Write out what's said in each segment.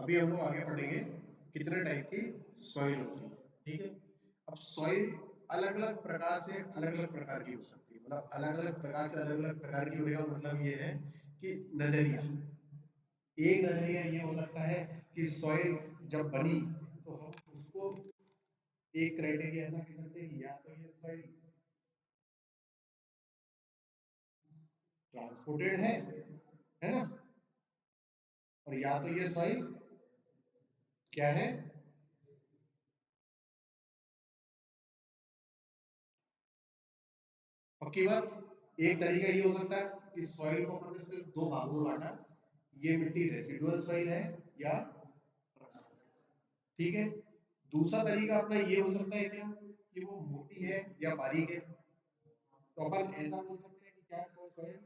अभी हम लोग आगे पढ़ेंगे कितने टाइप की सॉइल होती है, ठीक है। अब सॉइल अलग अलग प्रकार से अलग अलग प्रकार की हो सकती है, मतलब अलग अलग प्रकार से अलग अलग प्रकार की होने का मतलब ये है कि नजरिया, एक नजरिया ये हो सकता है कि सॉइल जब बनी तो हम उसको एक क्राइटेरिया ऐसा कह सकते हैं कि या तो ये सॉइल ट्रांसपोर्टेड है ना, और या तो ये सॉइल क्या है, पक्की बात। एक तरीका ये हो सकता है कि सॉइल को अपन ने सिर्फ दो भागों में बांटा, ये मिट्टी रेसिडुअल सॉइल है या ठीक है। दूसरा तरीका अपना ये हो सकता है क्या कि वो मोटी है या बारीक है, तो अपन ऐसा बोल सकते हैं कि क्या है वो सॉइल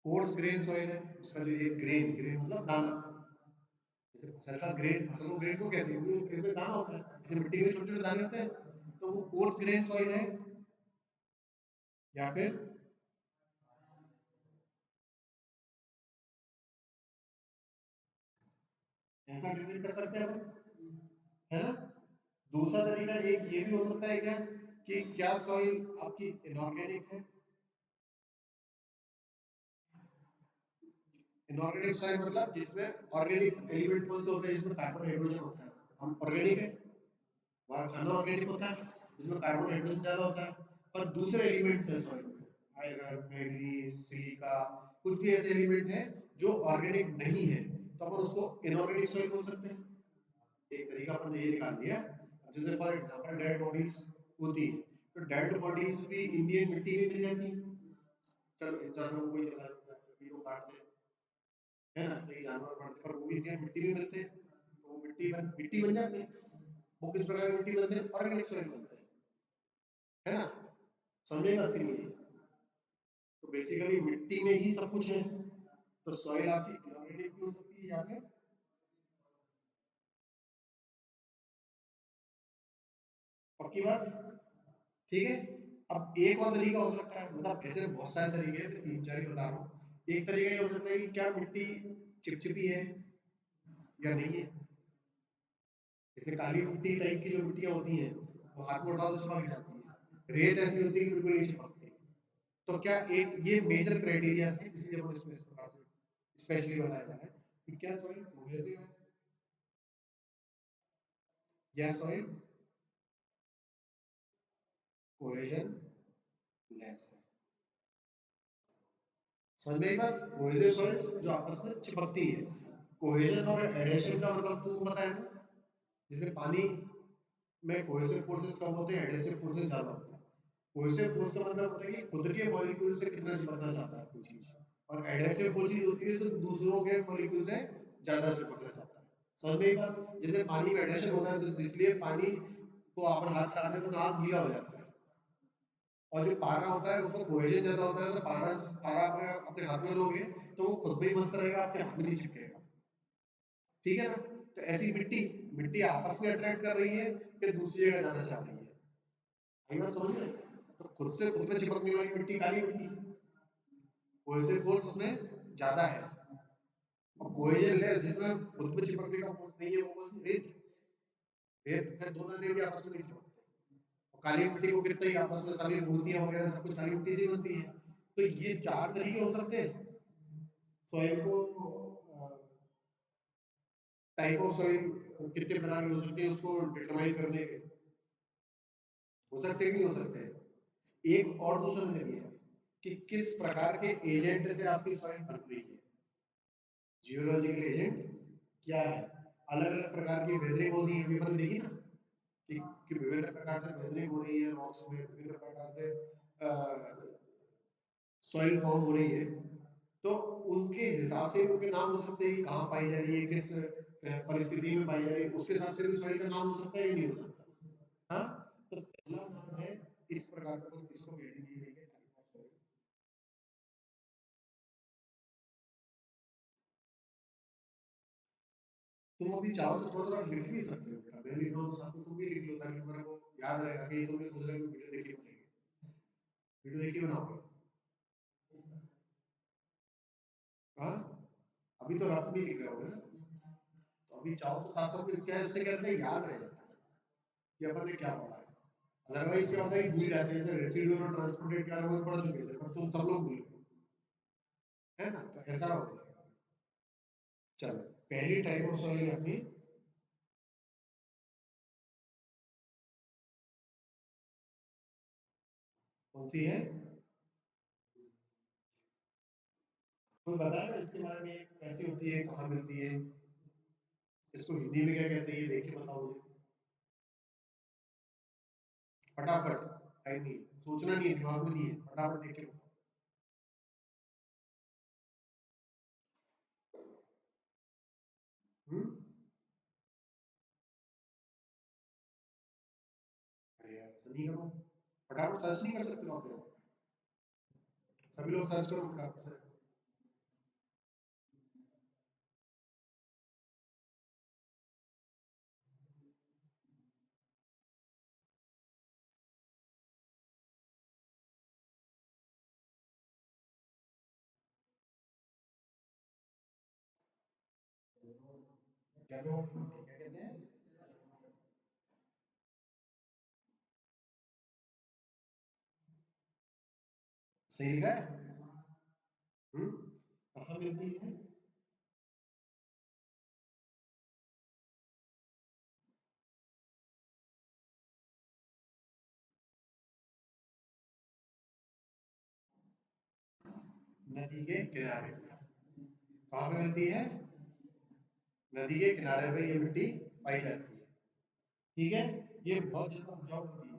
कोर्स ग्रेन सॉइल है। उसका जो एक ग्रेन ग्रेन मतलब दाना, जैसे फसल का ग्रेन, फसल को ग्रेन को कहते हैं क्योंकि उसमें दाना होता है, जैसे मिट्टी में छोटे छोटे दाने होते हैं, तो वो कोर्स ग्रेन सॉइल है या फिर ऐसा डिफाइन कर सकते हैं अपन, है ना। दूसरा तरीका एक ये भी हो सकता है क्या कि क्या सॉइल आपकी इनऑर्गेनिक है। इनऑर्गेनिक सॉइल मतलब जिसमें ऑर्गेनिक एलिमेंट कौन से होते हैं, जिसमें कार्बन हाइड्रोजन होता है, हम ऑर्गेनिक है। हमारा खाना ऑर्गेनिक होता है जिसमें कार्बन हाइड्रोजन ज्यादा होता है, पर दूसरे एलिमेंट्स है सॉइल में, आयरन मैंगनीज सिलिका, कुछ भी ऐसे एलिमेंट हैं जो ऑर्गेनिक नहीं है, तो अपन उसको इनऑर्गेनिक सॉइल बोल सकते हैं। एक तरीका अपन ने ये निकाल दिया। अब जैसे फॉर एग्जांपल डेड बॉडीज होती है, तो डेड बॉडीज भी इंडियन मिट्टी में मिल जाती है। चलो इंसानों को कोई जला देता है, कभी लोग काटते हैं, है ना, कई जानवर पड़ते हैं, पर वो भी इंडियन मिट्टी में मिलते हैं, तो वो मिट्टी बन जाते हैं। वो किस प्रकार की मिट्टी बनते हैं, ऑर्गेनिक सॉइल बनते हैं, है ना। समझ में बात नहीं है। तो बेसिकली मिट्टी में ही सब कुछ है, तो सॉइल आपकी इनऑर्गेनिक भी हो सकती है या फिर पक्की बात, ठीक है। अब एक और तरीका हो सकता है, मतलब ऐसे बहुत सारे तरीके हैं, मैं तीन चार ही बता रहा हूँ। एक तरीका ये हो सकता है कि क्या मिट्टी चिपचिपी है या नहीं है। जैसे काली मिट्टी टाइप की जो मिट्टियां होती हैं वो हाथ में उठाओ तो चिपक जाती है, रेत ऐसी होती है कि बिल्कुल नहीं चिपकती। तो क्या एक ये मेजर क्राइटेरिया है, इसलिए हम इसको इस प्रकार से स्पेशली बताया जा रहा है कि क्या सॉइल कोहेसिव है या सॉइल कोहेजन लेस है। समझ में आई बात, कोहेसिव सॉइल्स जो आपस में चिपकती है। कोहेजन और एडेशन का मतलब तुमको पता है ना, जैसे पानी में कोहेसिव फोर्सेस कम होते हैं, एडेसिव फोर्सेस ज्यादा होते हैं। कोहेसिव फोर्स का मतलब होता है कि खुद के मॉलिक्यूल से कितना चिपकना चाहता है कोई चीज, और एडेसिव वो चीज होती है जो दूसरों के मॉलिक्यूल से ज्यादा चिपकना चाहता है। समझ में आई बात, जैसे पानी में एडेशन होता है तो इसलिए पानी को आप हाथ लगाते हैं तो हाथ गीला हो जाता है, और जो पारा होता है उसमें कोहेजन ज्यादा होता है, तो पारा पारा अपने अपने हाथ में लोगे तो वो खुद में ही मस्त रहेगा, आपके हाथ में नहीं चिपकेगा, ठीक है ना। तो ऐसी मिट्टी मिट्टी आपस में अट्रैक्ट कर रही है फिर दूसरी जगह जाना चाह रही है, आई बात समझ में। तो खुद से खुद में चिपकने वाली मिट्टी काली मिट्टी, कोहेसिव फोर्स उसमें ज्यादा है। और कोहेजन लेस जिसमें खुद में चिपकने का फोर्स नहीं है, वो कौन सी, रेत। रेत का दो नदियां भी आपस में नहीं चिपकते, और काली मिट्टी को कितना ही आपस में सभी मूर्तियां वगैरह सब कुछ काली मिट्टी से ही बनती है। तो ये चार तरीके हो सकते हैं सॉइल को, टाइप ऑफ सॉइल कितने प्रकार के हो सकते हैं उसको डिटरमाइन करने के, हो सकते हैं कि नहीं हो सकते। एक और दूसरा नजरिया है कि किस प्रकार के एजेंट से आपकी सॉइल बन रही है, जियोलॉजिकल एजेंट क्या है। अलग अलग प्रकार की वेदरिंग होती है, अभी मैंने देखी ना कि विभिन्न प्रकार से वेदरिंग हो रही है रॉक्स में, विभिन्न प्रकार से सॉइल फॉर्म हो रही है, तो उनके हिसाब से उनके नाम हो सकते हैं कि कहाँ पाई जा रही है, किस परिस्थिति में पाई जा रही है, उसके हिसाब से भी सॉइल का नाम हो सकता है या नहीं हो सकता। हाँ, तो पहला नाम है इस प्रकार का, तो इसको हेडिंग दी गई है टाइप ऑफ सॉइल। तुम अभी चाहो तो थोड़ा थोड़ा लिख भी सकते हो बेटा, मैं लिख रहा हूँ तो साथ में तुम भी लिख लो ताकि तुम्हारे को याद रहेगा, कि तुमने सोच रहे हो वीडियो देखी बनाएंगे, वीडियो देखी बनाओगे। हाँ, अभी तो रफ नहीं लिख रहे होगे ना, तो अभी चाहो तो साथ साथ में क्या है, उससे क्या रहता है, याद रह जाता है कि अपन ने क्या पढ़ा है। अदरवाइज क्या होता है कि भूल जाते हैं, जैसे रेसिडुअल और ट्रांसपोर्टेड क्या लोग पढ़ चुके थे, पर तुम सब लोग भूल गए, है ना, तो ऐसा हो जाएगा। चलो, पहली टाइप ऑफ सॉइल अपनी कौन सी है, कोई बताया ना इसके बारे में, कैसी होती है, कहाँ मिलती है, इसको हिंदी में क्या कहते हैं, ये देख के बताओ मुझे फटाफट। टाइम नहीं है, सोचना नहीं है, दिमाग में नहीं है, फटाफट देख के बताओ। हम्म, अरे यार ऐसा नहीं करो, फटाफट सर्च नहीं कर सकते हो आप लोग, सभी लोग सर्च करो फटाफट से। क्या कहते हैं, सही लिखा है। हम्म, कहाँ मिलती है, नदी के किनारे, कहाँ पे मिलती है, नदी के किनारे पे ये मिट्टी पाई जाती है, ठीक है, ये बहुत ज्यादा उपजाऊ होती है।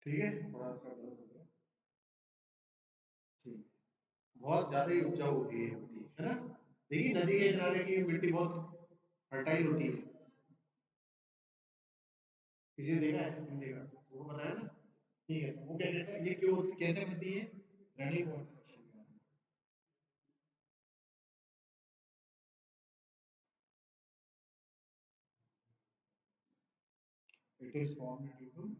ठीक है, थोड़ा सा गलत हो गया, ठीक, बहुत ज्यादा ही उपजाऊ होती है ये मिट्टी, है ना, देखिए नदी के किनारे की मिट्टी बहुत फर्टाइल होती है, किसी ने देखा है, नहीं देखा, तुमको पता है ना, ठीक है, वो क्या कहता है, ये क्यों कैसे बनती है, running water, it is formed due to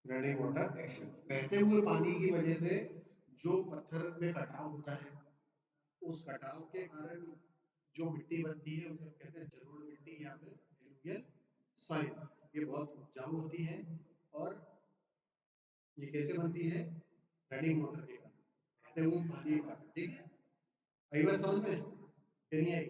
running water action, बहते हुए पानी की वजह से जो पत्थर में कटाव होता है, उस कटाव के कारण जो मिट्टी बनती है उसे हम कहते हैं जलोढ़ मिट्टी या फिर एलुवियल सॉइल। ये बहुत उपजाऊ होती है, और ये कैसे बनती है, रनिंग वाटर के कारण, बहते हुए पानी के कारण, ठीक है, आई बात समझ में कि नहीं आई।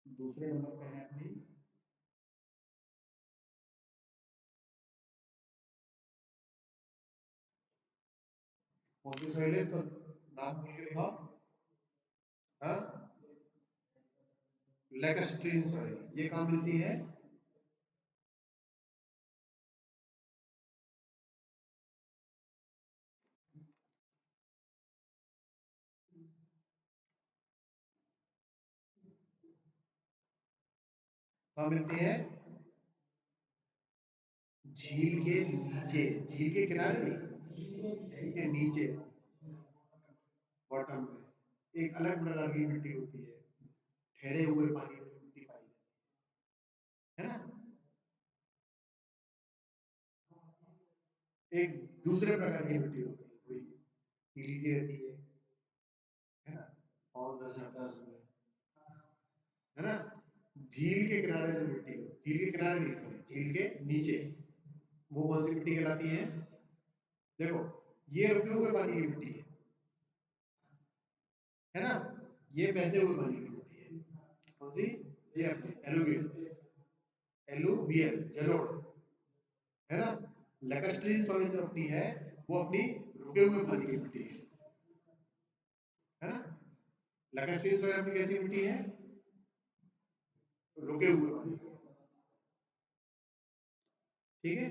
दूसरे नंबर पे है अपनी कौन सी सॉइल है, इसका नाम बोल के दिखाओ। हाँ, लैकस्ट्रीन सॉइल, ये कहाँ मिलती है, कहाँ मिलती है, झील के नीचे, झील के किनारे नहीं, झील के नीचे, बॉटम में एक अलग प्रकार की मिट्टी होती है, ठहरे हुए पानी में जो मिट्टी पाई जाती है ना, एक दूसरे प्रकार की मिट्टी होती है, थोड़ी पीली सी रहती है ना, और दस जाता है उसमें, है ना, झील के किनारे जो मिट्टी हो, झील के किनारे नहीं, सॉरी झील के नीचे, वो कौन सी मिट्टी कहलाती है, देखो ये रुके हुए पानी की मिट्टी है ना, ये बहते हुए पानी की मिट्टी है, कौन सी, ये अपनी एलुवियल, एलुवियल जलोढ़, है ना, लैकस्ट्रीन सॉइल जो अपनी है, वो अपनी रुके हुए पानी की मिट्टी है ना, लैकस्ट्रीन सॉइल अपनी कैसी मिट्टी है, रुके हुए पानी की, ठीक है,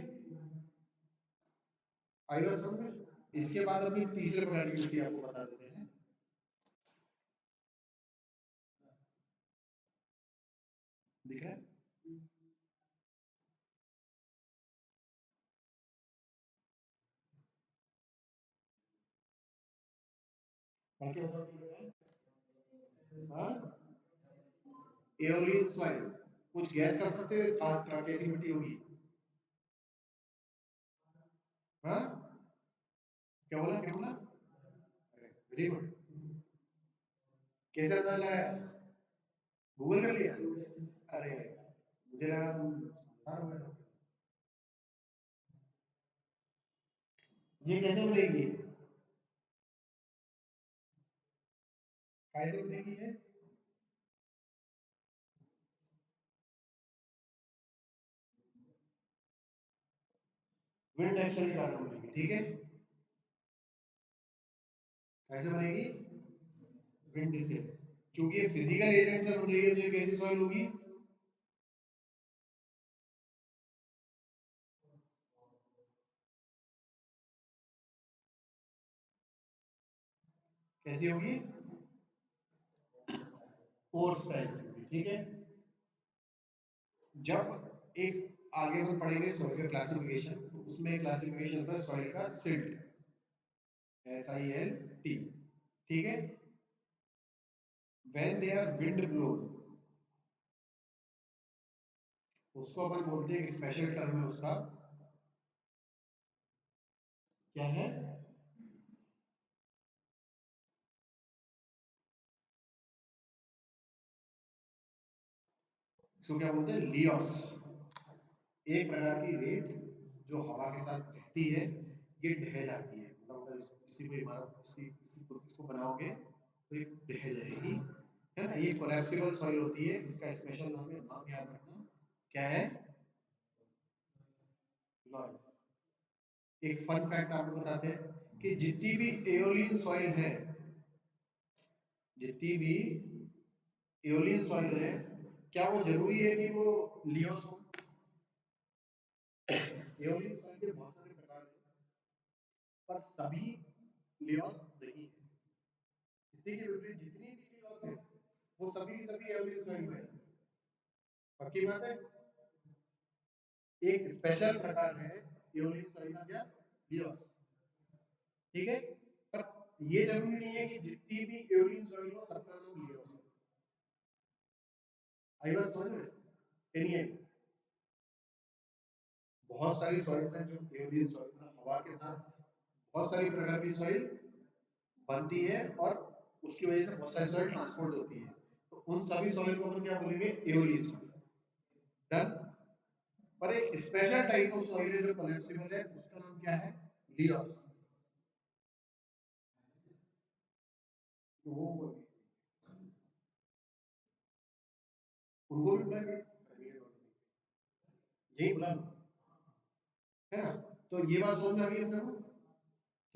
आई बात समझ में। इसके बाद अपनी तीसरे प्रकार की मिट्टी आपको बता देते हैं, दिख रहा है? बाकी हाँ, एओलियन सॉइल। कुछ गैस कर सकते हो खास कैसी मिट्टी होगी? हाँ, क्या बोला क्या बोला? Very good. कैसे अंदाजा लगाया? गूगल कर लिया? अरे मुझे लगा तुम समझदार हो गए। ये कैसे बनेगी? कैसे बनेगी ये? विंड एक्शन के कारण बनेगी, ठीक है। कैसे बनेगी? विंड से। क्योंकि ये फिजिकल एजेंट से बन रही है तो ये कैसी सॉइल होगी? कैसी होगी? कोर्स टाइप की, ठीक है। जब एक आगे हम पढ़ेंगे सॉइल का क्लासिफिकेशन, तो उसमें क्लासिफिकेशन होता है सॉइल का सिल्ट, SILT, ठीक है। When they are wind blown, उसको अपन बोलते हैं, स्पेशल टर्म है उसका, क्या है? इसको क्या बोलते हैं? लियोस। एक प्रकार की रेत जो हवा के साथ बहती है, ये ढह जाती है। मतलब अगर किसी को इमारत इसको बनाओगे तो ये ढह जाएगी, है ना। ये कोलैप्सिबल सॉइल होती है। इसका स्पेशल नाम है, नाम याद रखना क्या है? लॉयस। एक फन फैक्ट आपको बताते हैं कि जितनी भी एओलियन सॉइल है, जितनी भी एओलियन सॉइल है, क्या वो जरूरी है कि वो लियोस हो? एओलियन सॉइल के बहुत सारे प्रकार हैं, पर सभी लियोस नहीं है। इसी के विपरीत जितनी भी लियोस है, वो सभी की सभी एओलियन सॉइल में है। पक्की बात है। एक स्पेशल प्रकार है एओलियन सॉइल का, क्या? लियोस, ठीक है। पर ये जरूरी नहीं है कि जितनी भी एओलियन सॉइल हो सबका नाम लियोस हो। आई बात समझ में? नहीं आई? बहुत सारी सॉइल्स हैं जो एओलियन सॉइल, मतलब हवा के साथ बहुत सारी प्रकार की सॉइल बनती है, और उसकी वजह से बहुत सारी सॉइल ट्रांसपोर्ट होती है। तो उन सभी सॉइल को अपन क्या बोलेंगे? Aeolian soil. डन। पर एक स्पेशल टाइप ऑफ सॉइल है जो कोलैप्सिबल है, उसका नाम क्या है? लियोस। तो वो उनको भी बुलाएंगे, यही बुला लो, है ना। तो ये बात समझ में आ गई अपने को,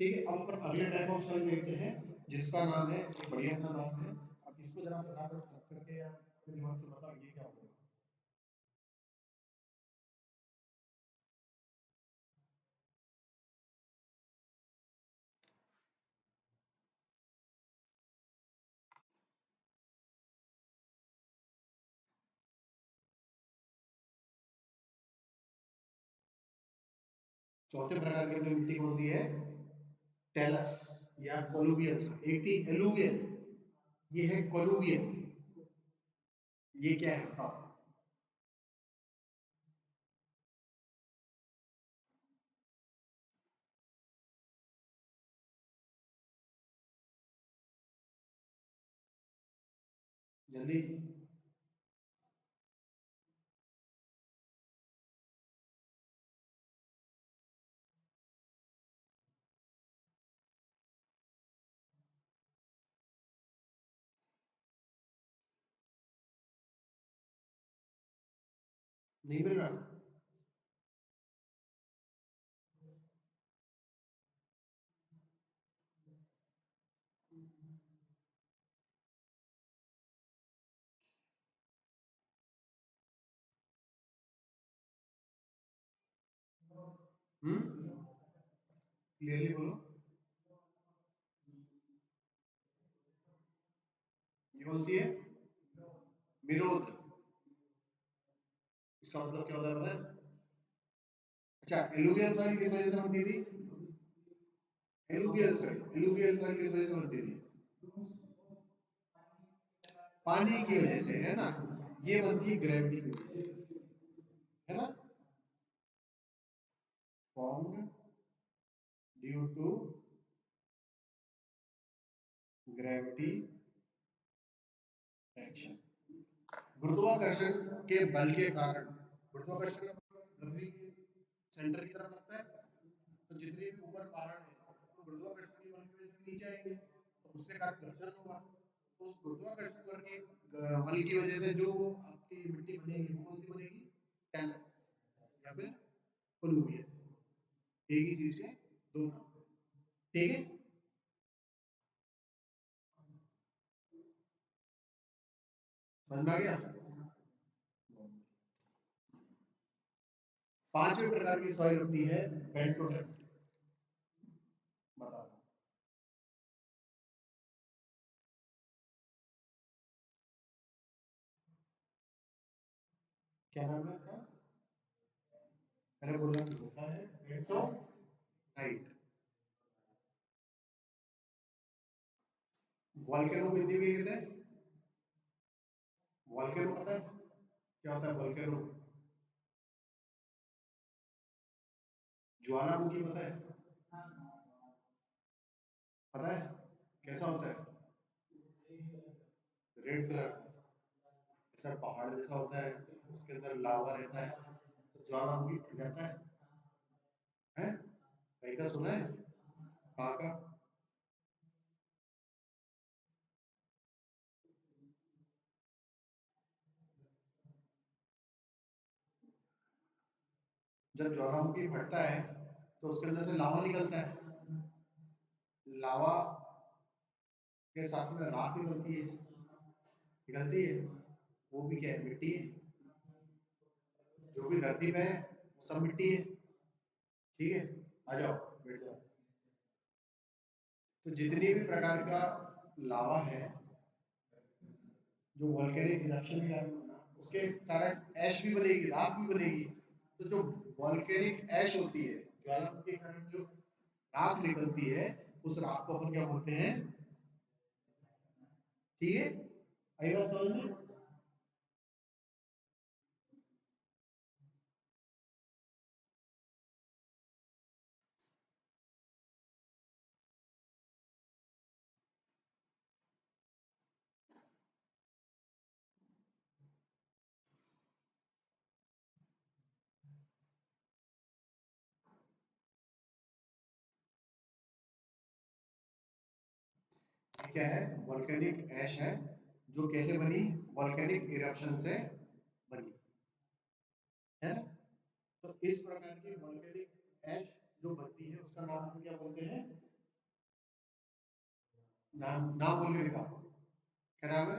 ठीक है। अब अपन अगले टाइप ऑफ सॉइल देखते हैं, जिसका नाम है, एक बढ़िया सा नाम है। अब इसको जरा फटाफट सर्च करके या अपने दिमाग से बताओ ये क्या होगा। चौथे प्रकार की अपनी मिट्टी कौन सी है? टेलस या कोलुवियल। एक थी एलुवियल, ये है कोलुवियल। ये क्या है बताओ? जल्दी। नहीं मिल रहा? क्लियरली बोलो। ये कौन सी है? विरोध। इसका मतलब क्या होता है पता है? अच्छा, एलुवियल सॉइल किस वजह से बनती थी? एलुवियल सॉइल किस वजह से बनती थी? पानी की वजह से, है ना? ये बनती है ग्रेविटी की वजह से, है ना? Formed due to gravity action, गुरुत्वाकर्षण के बल के कारण। गुरुत्वाकर्षण का पृथ्वी के सेंटर की तरफ लगता है, तो जितने भी ऊपर पहाड़ है तो गुरुत्वाकर्षण के बल की वजह से नीचे आएंगे, तो उसके कारण घर्षण होगा। तो उस गुरुत्वाकर्षण बल के बल की वजह से जो आपकी मिट्टी बनेगी वो कौन सी बनेगी? टैलस या फिर प्लूवियल। एक ही चीज के दो नाम, ठीक है? समझ में आ गया? पांचवें प्रकार की सॉइल होती है बेंटोडेक्ट। बता दो क्या नाम है इसका? मैंने बोलना सीखा है बेंटोनाइट। वॉल्केनो को हिंदी में कहते हैं, वॉल्केनो पता है क्या होता है? वॉल्केनो ज्वालामुखी पता है? पता है कैसा होता है? रेड कलर का, ऐसा पहाड़ जैसा होता है, उसके अंदर लावा रहता है, तो ज्वालामुखी फट जाता है? कहीं का सुना है? कहाँ का? जब ज्वालामुखी फटता है तो उसके अंदर से लावा निकलता है, लावा के साथ में राख निकलती है, निकलती है, वो भी क्या है? मिट्टी है। जो भी धरती पे है वो सब मिट्टी है, ठीक है? आ जाओ, बैठ जाओ। तो जितनी भी प्रकार का लावा है जो वॉल्केनिक इरप्शन के कारण होना, उसके कारण ऐश भी बनेगी, राख भी बनेगी। तो जो वॉल्केनिक ऐश होती है, ज्वालामुखी के कारण जो राख निकलती है, उस राख को अपन क्या बोलते हैं? ठीक है, आई बात समझ में? क्या है? वॉल्केनिक ऐश है, जो कैसे बनी? वॉल्केनिक इरप्शन से बनी, है ना? तो इस प्रकार की वॉल्केनिक ऐश जो बनती है उसका नाम हम क्या बोलते हैं? नाम नाम बोल के दिखाओ, क्या नाम है?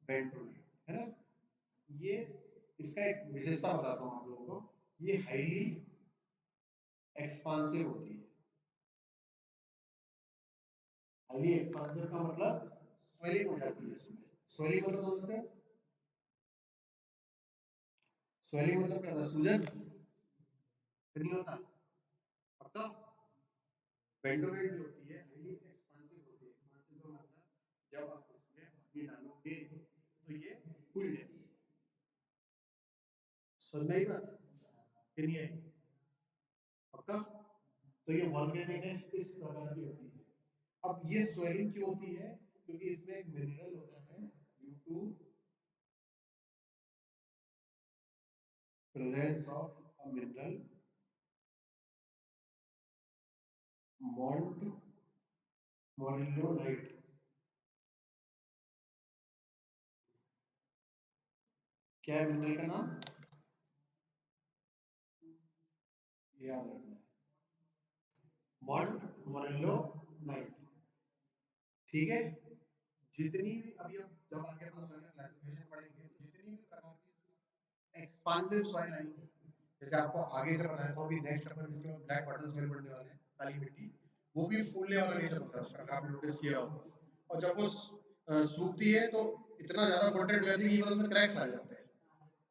बेंटोनाइट, है ना? ये इसका एक विशेषता बताता हूँ आप लोगों को, ये हाईली एक्सपांसिव होती है। हाईली एक्सपांसिव का मतलब स्वेलिंग हो जाती है इसमें। स्वेलिंग मतलब समझते हैं? स्वेलिंग मतलब क्या होता है? सूजन नहीं होता? पक्का? बेंटोनाइट जो होती है हाईली एक्सपांसिव होती है। एक्सपांसिव का मतलब जब आप इसमें पानी डालोगे तो ये फूल जाएगी। समझ में आई बात कि नहीं आई? पक्का? तो ये वॉल्केनिक इस प्रकार की होती है। अब ये स्वेलिंग क्यों होती है? क्योंकि इसमें एक मिनरल होता है due to presence of a mineral montmorillonite. क्या है मिनरल का नाम? याद रखना है, मॉन्ट मोरिलोनाइट, ठीक है? जितनी भी अभी हम जब आगे अपन सॉइल क्लासिफिकेशन पढ़ेंगे, तो जितनी भी प्रकार की एक्सपांसिव सॉइल आएंगी, जैसे आपको आगे से बताया था, अभी नेक्स्ट अपन इसके बाद ब्लैक बॉटम सॉइल पढ़ने वाले हैं, काली मिट्टी, वो भी फूलने वाला नेचर होता है उसका, अगर आपने नोटिस किया हो तो। और जब वो सूखती है तो इतना ज्यादा कंटेंट हो जाती है कि मतलब उसमें क्रैक्स आ जाते हैं,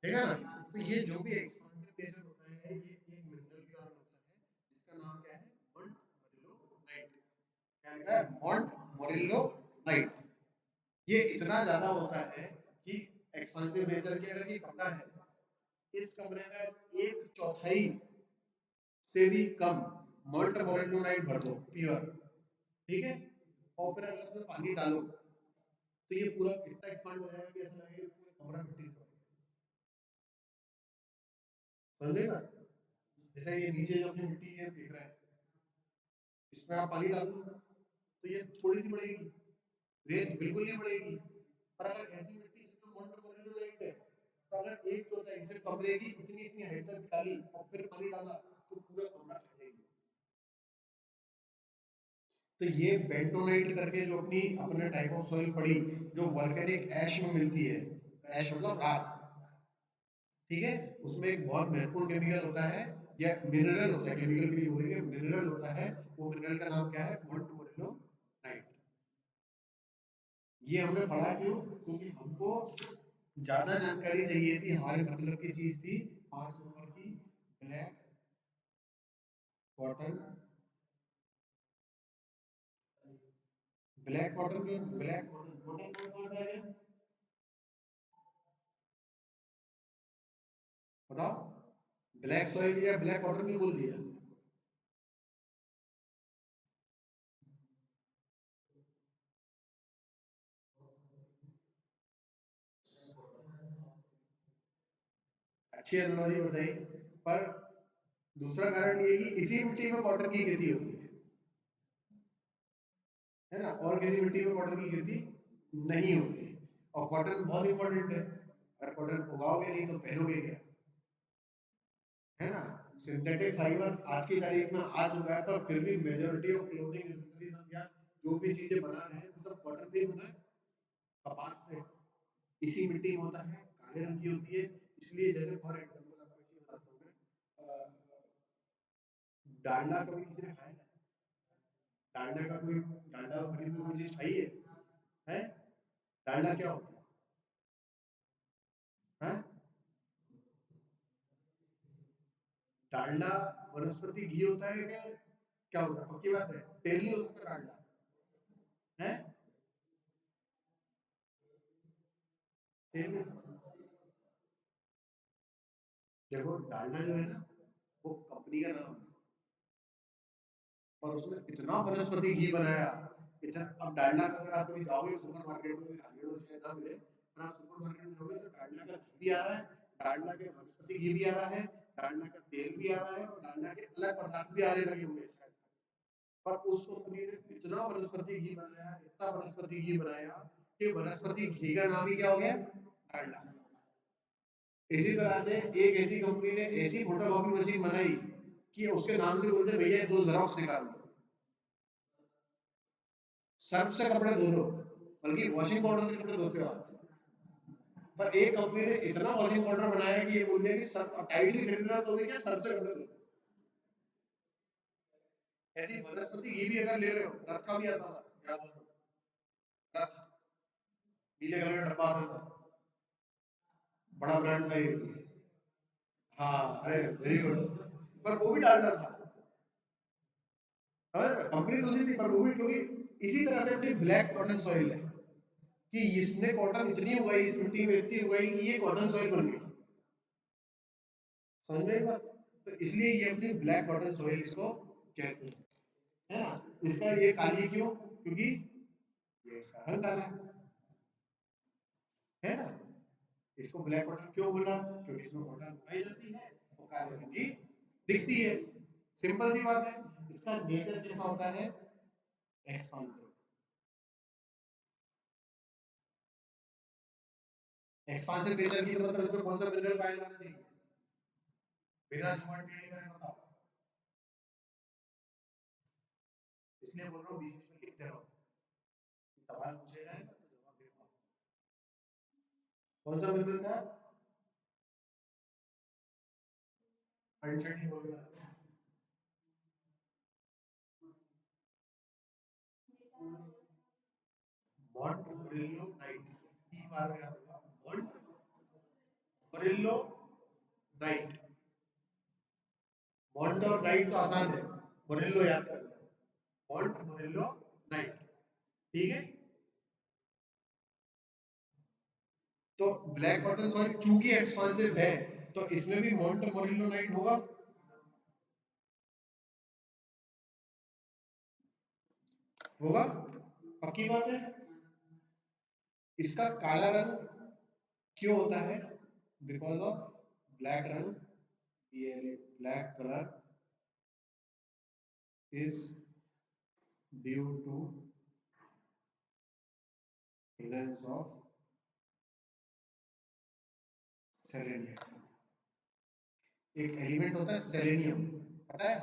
ठीक है ना। तो ये जो भी एक्सपांसिव नेचर होता है ये एक मिनरल के कारण होता है जिसका नाम क्या है, मॉन्ट मोरिलो नाइट। क्या लिखा है, मॉन्ट मोरिलो नाइट। ये इतना ज्यादा होता है कि एक्सपांसिव नेचर की अगर ये कमरा है, इस कमरे में एक चौथाई से भी कम मॉन्ट मोरिलो नाइट भर दो प्योर, ठीक है, और फिर अगर उसमें पानी डालो तो ये पूरा इतना एक्सपांड हो जाएगा कि ऐसा लगेगा कि पूरा कमरा मिट्टी से भर गया। समझे बात? जैसे ये नीचे जो अपनी मिट्टी है देख रहे हैं, इसमें आप पानी डाल दो तो ये थोड़ी सी बढ़ेगी, रेत बिल्कुल नहीं बढ़ेगी। पर अगर ऐसी मिट्टी जिसमें मॉन्ट मोरिलो नाइट है, तो अगर एक चौथाई से कमरे की इतनी इतनी हाइट तक डाली और फिर पानी डाला तो पूरा कमरा खा जाएगी। तो ये बेंटोनाइट करके जो अपनी अपने टाइप ऑफ सॉइल पड़ी, जो वोल्केनिक ऐश में मिलती है, ऐश मतलब राख, ठीक है, उसमें एक बहुत महत्वपूर्ण केमिकल होता है या मिनरल होता है, केमिकल भी नहीं बोलेंगे, मिनरल होता है। वो मिनरल का नाम क्या है, मॉन्ट मोरिलो नाइट। ये हमने पढ़ा क्यों, क्योंकि हमको ज्यादा जानकारी चाहिए थी, हमारे मतलब की चीज थी 5 नंबर की, ब्लैक कॉटन। ब्लैक कॉटन में ब्लैक कॉटन कॉटन कौन सा है, बताओ। ब्लैक सॉइल या ब्लैक कॉटन भी बोल दिया। अच्छी एनालॉजी बताई, पर दूसरा कारण ये कि इसी मिट्टी में कॉटन की खेती होती है ना, और किसी मिट्टी में कॉटन की खेती नहीं होती। और कॉटन बहुत इंपॉर्टेंट है, अगर कॉटन उगाओगे नहीं तो पहनोगे क्या, है ना। सिंथेटिक फाइबर आज की तारीख में आ चुका है, पर फिर भी मेजोरिटी ऑफ क्लोथिंग एक्सेसरीज हम क्या जो भी चीजें बना रहे हैं वो सब कॉटन से ही बना है, कपास से। इसी मिट्टी में होता है, काले रंग की होती है। इसलिए जैसे फॉर एग्जांपल आपको इसी बताता हूँ मैं, डांडा कभी किसी ने खाया है? डांडा का कोई, डांडा बनी हुई कोई चीज खाई है? डांडा क्या होता है? डांडा वनस्पति घी होता है क्या? क्या होता है, पक्की बात है, तेल नहीं हो सकता डांडा, है तेल नहीं हो सकता। देखो डालडा जो है ना, वो कंपनी का नाम है, और उसने इतना वनस्पति घी बनाया, इतना। अब डालडा का अगर आप कभी जाओगे सुपर मार्केट में, खाने में शायद ना मिले, पर आप सुपर मार्केट में जाओगे तो डालडा का घी भी आ रहा है, डालडा के वनस्पति घी भी आ रहा है, डालडा का तेल भी आ रहा है, और डालडा के अलग पदार्थ भी आने लगे होंगे शायद। पर उस कंपनी ने इतना वनस्पति घी बनाया, इतना वनस्पति घी बनाया कि वनस्पति घी का नाम ही क्या हो गया, डालडा। इसी तरह से एक ऐसी कंपनी ने ऐसी फोटोकॉपी मशीन बनाई कि उसके नाम से बोलते भैया दो जेरोक्स निकाल दो, सर्फ से कपड़े धो लो, बल्कि वॉशिंग पाउडर से कपड़े धोते हो आप। पर एक कंपनी ने इतना वॉशिंग पाउडर बनाया कि ये बोल दिया कि सर्फ टाइड भी खरीद रहा तो भी क्या सर्फ से कपड़े धो। ऐसी वनस्पति घी भी अगर ले रहे हो, रथ का भी आता था, याद हो तो, रथ नीले कलर का डब्बा आता था, बड़ा ब्रांड था ये। हाँ अरे वेरी गुड, पर वो भी डालना था, कंपनी दूसरी थी, पर वो भी क्योंकि इसी तरह से अपनी ब्लैक कॉटन सॉइल है कि इसने कॉटन इतनी उगाई, इस मिट्टी में इतनी उगाई कि ये कॉटन सॉइल बन गई। समझ में आई बात? तो इसलिए ये अपनी ब्लैक कॉटन सॉइल इसको कहते हैं, है ना। इसका ये काली क्यों, क्योंकि ये इसका रंग काला है ना। इसको ब्लैक कॉटन क्यों बोला, क्योंकि इसमें कॉटन उगाई जाती है, वो काले रंग की दिखती है। सिंपल सी बात है। इसका नेचर कैसा होता है, एक्सपांसिव। एक्सपांसिव नेचर की मतलब इसमें कौन सा मिनरल पाया जाना चाहिए, बिना जुगाड़ टेढ़े करे बताओ। इसलिए बोल रहा हूँ बीच बीच में लिखते रहो, सवाल पूछे जाएगा तो जवाब दे पाओ। कौन सा मिनरल था, अनशर्टी बोल रहा मॉन्ट मोरिलो नाइट, की बार याद होगा, मॉन्ट मोरिल्लो नाइट। मॉन्ट और नाइट तो आसान है, मोरिल्लो याद कर लो, मॉन्ट मोरिल्लो नाइट। ठीक है, तो ब्लैक कॉटन सॉइल चूंकि एक्सपांसिव है तो इसमें भी मॉन्ट मोरिल्लो नाइट होगा। होगा, पक्की बात है। इसका काला रंग क्यों होता है? बिकॉज ऑफ ब्लैक रंग, ये black colour is due to presence of selenium. एक एलिमेंट होता है सेलेनियम, पता है?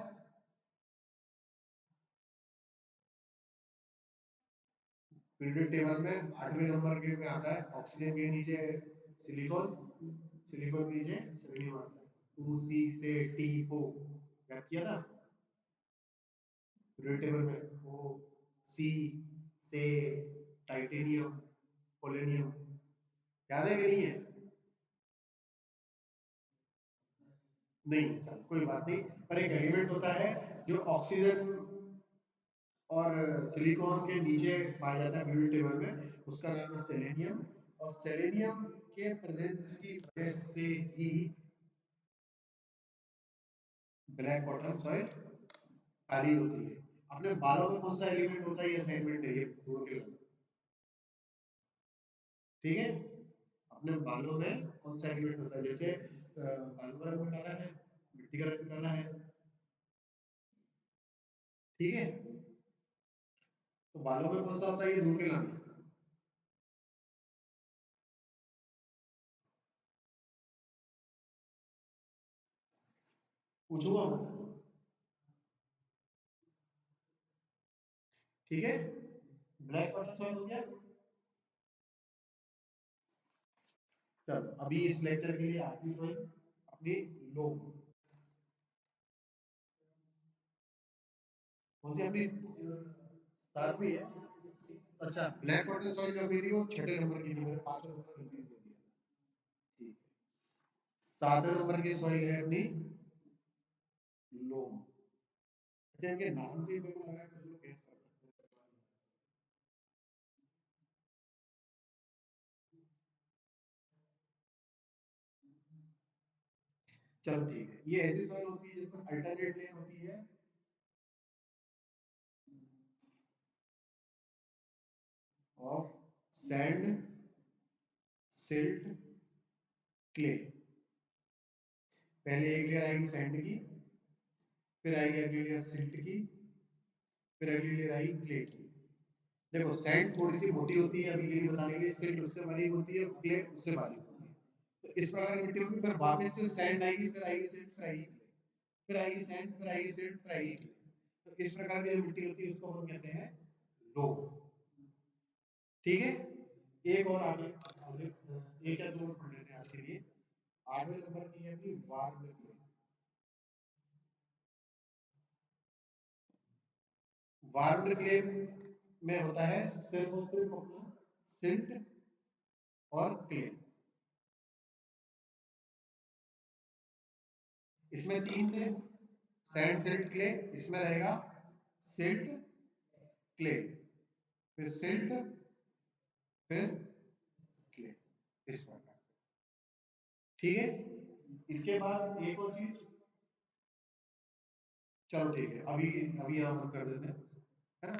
पीरियोडिक टेबल में 8वें नंबर के पे आता है, ऑक्सीजन के नीचे सिलिकॉन, सिलिकॉन के नीचे सेलेनियम आता है। 2C से T4 याद किया था पीरियोडिक टेबल में, वो C से टाइटेनियम, पोलेनियम, याद है कि नहीं है? नहीं, चल कोई बात नहीं, पर एक एलिमेंट होता है जो ऑक्सीजन और सिलिकॉन के नीचे पाया जाता है पीरियोडिक टेबल में, उसका नाम है सेलेनियम। और सेलेनियम के प्रेजेंस की वजह से ही ब्लैक कॉटन सॉइल काली होती है। अपने बालों में कौन सा एलिमेंट होता है, ये असाइनमेंट है, ये ढूंढ के लाना। ठीक है, अपने बालों में कौन सा एलिमेंट होता है? जैसे बालों का रंग काला है, मिट्टी का रंग काला है। ठीक है, तो बालों में कौन सा होता है ये ढूंढ के लाना। पूछूंगा मैं। ठीक है, ब्लैक कॉटन सॉइल हो गया। चलो अभी इस लेक्चर के लिए आखिरी सॉइल अपनी लोम, कौन सी अपनी 7वीं है। अच्छा, ब्लैक कॉटन सॉइल जो मेरी वो 6ठे नंबर की थी, मैंने 5वें नंबर गलती से दे दिया। ठीक है, 7वें नंबर की सॉइल है अपनी लोम। अच्छा, इनके नाम से ही मेरे को लगा कुछ लोग गेस कर सकते हैं। चलो ठीक है, ये ऐसी सॉइल होती है जिसमें अल्टरनेट लेयर होती है ऑफ सैंड, सिल्ट, क्ले। पहले एक लेयर आएगी सैंड की, फिर आएगी अगली लेयर सिल्ट की, फिर अगली लेयर आएगी क्ले की। देखो सैंड थोड़ी सी मोटी होती है, अभी के लिए बताने के लिए, सिल्ट उससे बारीक होती है, क्ले उससे बारीक होती है। तो इस प्रकार की मिट्टी होगी, फिर वापस से सैंड आएगी, फिर आएगी सिल्ट, फिर आएगी क्ले, फिर आएगी सैंड, फिर आएगी सिल्ट, फिर आएगी क्ले। तो इस प्रकार की जो मिट्टी होती है उसको हम कहते हैं लोम। ठीक है, एक और आगे, एक या दो और पढ़ लेते हैं आज के लिए। 8वें नंबर की है अपनी वार्म क्ले। वार्म क्ले में होता है सिर्फ और सिर्फ अपना सिल्ट और क्ले। इसमें तीन थे, सैंड सिल्ट क्ले, इसमें रहेगा सिल्ट क्ले, फिर सिल्ट, फिर क्ले, इस प्रकार से। ठीक है, इसके बाद एक और चीज, चलो ठीक है, अभी अभी यहाँ बंद कर देते हैं, है ना।